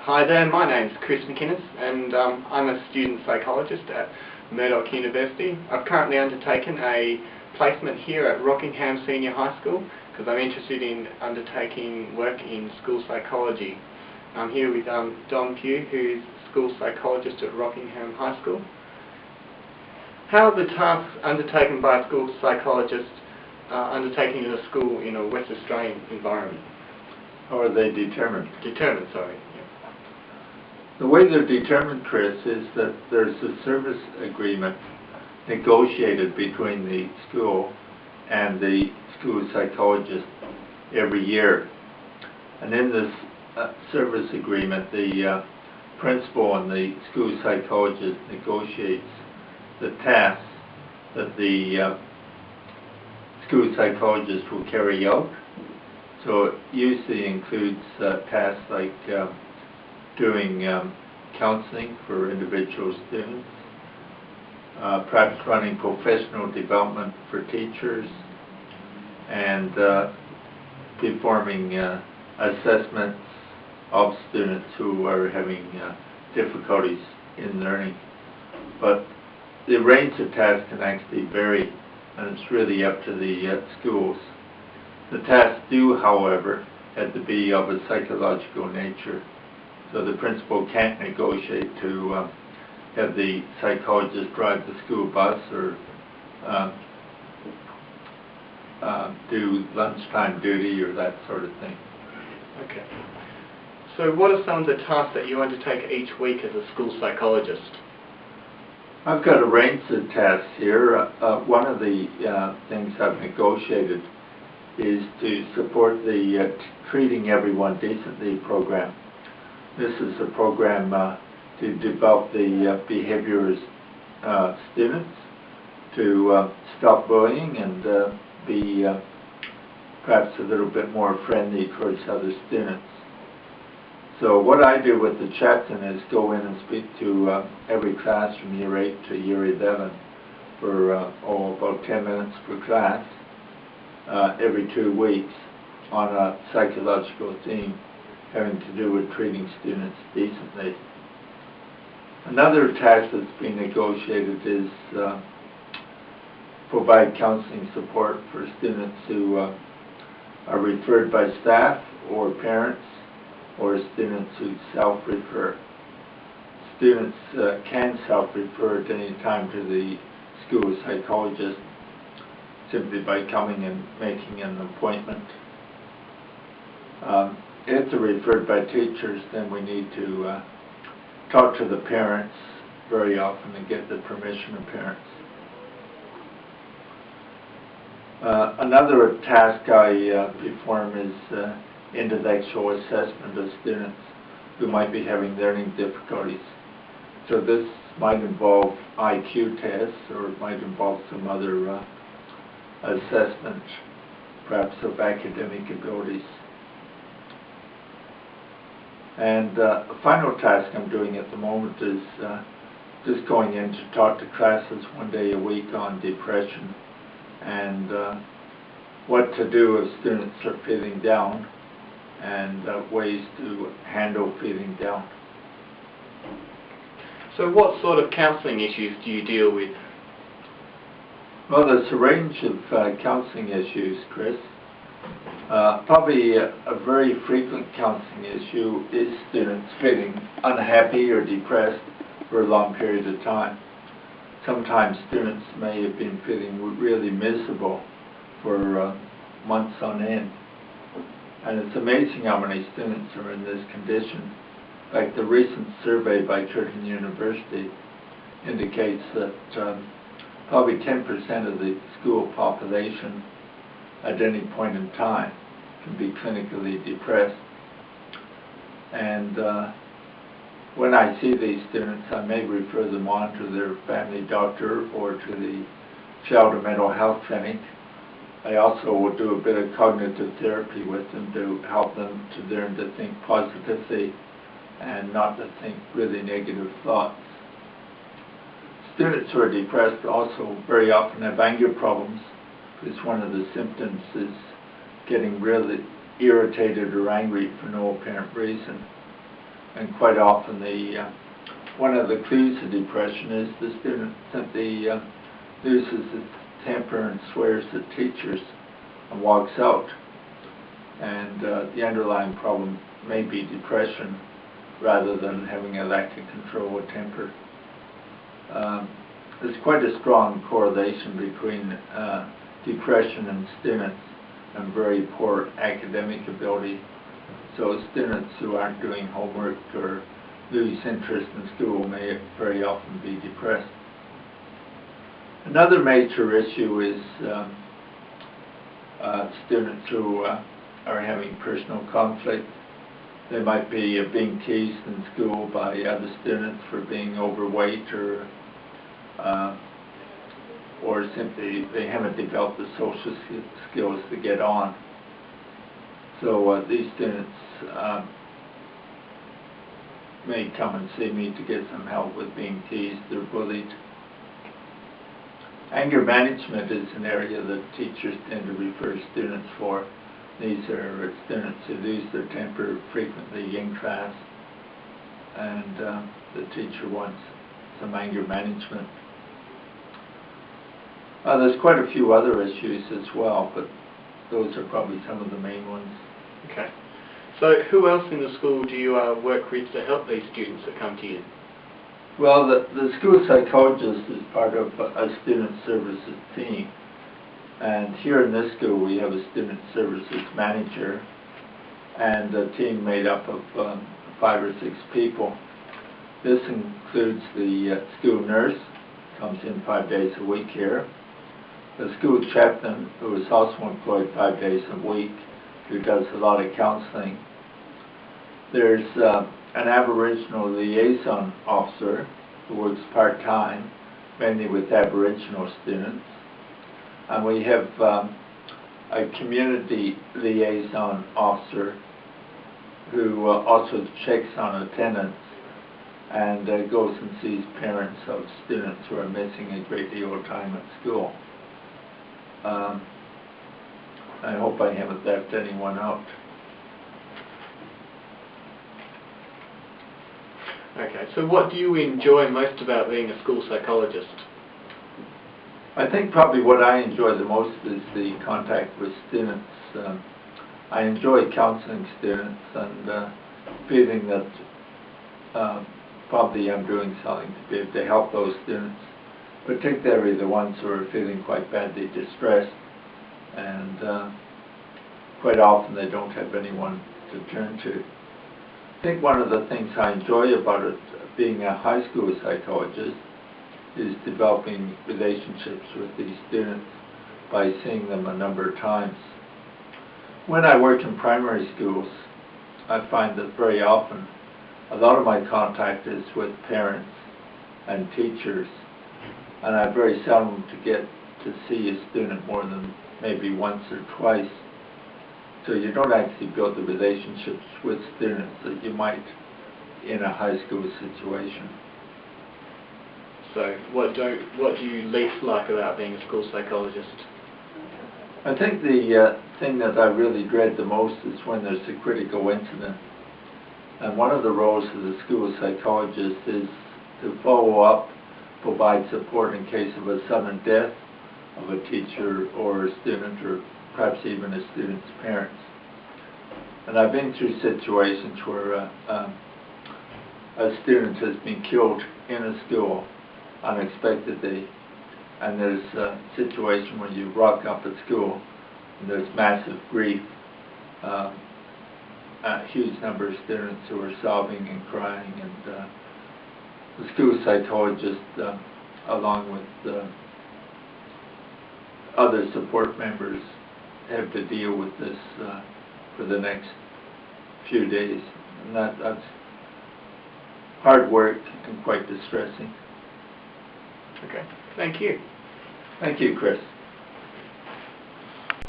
Hi there, my name's Chris McInnes and I'm a student psychologist at Murdoch University. I've currently undertaken a placement here at Rockingham Senior High School because I'm interested in undertaking work in school psychology. I'm here with PUGH, who's school psychologist at Rockingham High School. How are the tasks undertaken by a school psychologist undertaken in a school in a West Australian environment? How are they determined? Determined, sorry. The way they're determined, Chris, is that there's a service agreement negotiated between the school and the school psychologist every year. And in this service agreement, the principal and the school psychologist negotiates the tasks that the school psychologist will carry out. So it usually includes tasks like doing counseling for individual students, perhaps running professional development for teachers, and performing assessments of students who are having difficulties in learning. But the range of tasks can actually vary, and it's really up to the schools. The tasks do, however, have to be of a psychological nature. So the principal can't negotiate to have the psychologist drive the school bus or do lunchtime duty or that sort of thing. Okay. So what are some of the tasks that you undertake each week as a school psychologist? I've got a range of tasks here. One of the things I've negotiated is to support the Treating Everyone Decently program. This is a program to develop the behaviors students to stop bullying and be perhaps a little bit more friendly towards other students. So what I do with the chaplain is go in and speak to every class from year 8 to year 11 for about 10 minutes per class every 2 weeks on a psychological theme having to do with treating students decently. Another task that's been negotiated is provide counseling support for students who are referred by staff or parents or students who self-refer. Students can self-refer at any time to the school psychologist simply by coming and making an appointment. If they're referred by teachers, then we need to talk to the parents very often and get the permission of parents. Another task I perform is intellectual assessment of students who might be having learning difficulties. So this might involve IQ tests, or it might involve some other assessment, perhaps of academic abilities. And a final task I'm doing at the moment is just going in to talk to classes 1 day a week on depression and what to do if students are feeling down and ways to handle feeling down. So what sort of counselling issues do you deal with? Well, there's a range of counseling issues, Chris. Probably a very frequent counseling issue is students feeling unhappy or depressed for a long period of time. Sometimes students may have been feeling really miserable for months on end. And it's amazing how many students are in this condition. Like the recent survey by Curtin University indicates that probably 10% of the school population at any point in time can be clinically depressed. And when I see these students, I may refer them on to their family doctor or to the child and mental health clinic. I also will do a bit of cognitive therapy with them to help them to learn to think positively and not to think really negative thoughts. Students who are depressed also very often have anger problems, because one of the symptoms is getting really irritated or angry for no apparent reason. and quite often one of the clues to depression is the student simply loses his temper and swears at teachers and walks out. And the underlying problem may be depression rather than having a lack of control or temper. There's quite a strong correlation between depression and students and very poor academic ability. So students who aren't doing homework or lose interest in school may very often be depressed. Another major issue is students who are having personal conflict. They might be being teased in school by other students for being overweight, or simply they haven't developed the social skills to get on. So these students may come and see me to get some help with being teased or bullied. Anger management is an area that teachers tend to refer students for. These are students who lose their temper frequently in class, and the teacher wants some anger management. There's quite a few other issues as well, but those are probably some of the main ones. Okay. So who else in the school do you work with to help these students that come to you? Well, the school psychologist is part of a student services team. And here in this school we have a student services manager and a team made up of 5 or 6 people. This includes the school nurse, comes in 5 days a week here, the school chaplain, who is also employed 5 days a week, who does a lot of counseling. There's an Aboriginal liaison officer who works part-time, mainly with Aboriginal students. And we have a community liaison officer who also checks on attendance and goes and sees parents of students who are missing a great deal of time at school. I hope I haven't left anyone out. Okay, so what do you enjoy most about being a school psychologist? I think probably what I enjoy the most is the contact with students. I enjoy counseling students and feeling that probably I'm doing something to be able to help those students, particularly the ones who are feeling quite badly distressed, and quite often they don't have anyone to turn to. I think one of the things I enjoy about it, being a high school psychologist, is developing relationships with these students by seeing them a number of times. When I work in primary schools, I find that very often a lot of my contact is with parents and teachers, and I very seldom get to see a student more than maybe once or twice. So you don't actually build the relationships with students that you might in a high school situation. So what do you least like about being a school psychologist? I think the thing that I really dread the most is when there's a critical incident. And one of the roles of the school psychologist is to follow up, provide support in case of a sudden death of a teacher or a student, or perhaps even a student's parents. And I've been through situations where a student has been killed in a school unexpectedly, and there's a situation when you rock up at school and there's massive grief, a huge number of students who are sobbing and crying, and the school psychologist, along with other support members, have to deal with this for the next few days, and that's hard work and quite distressing. Okay, thank you. Thank you, Chris.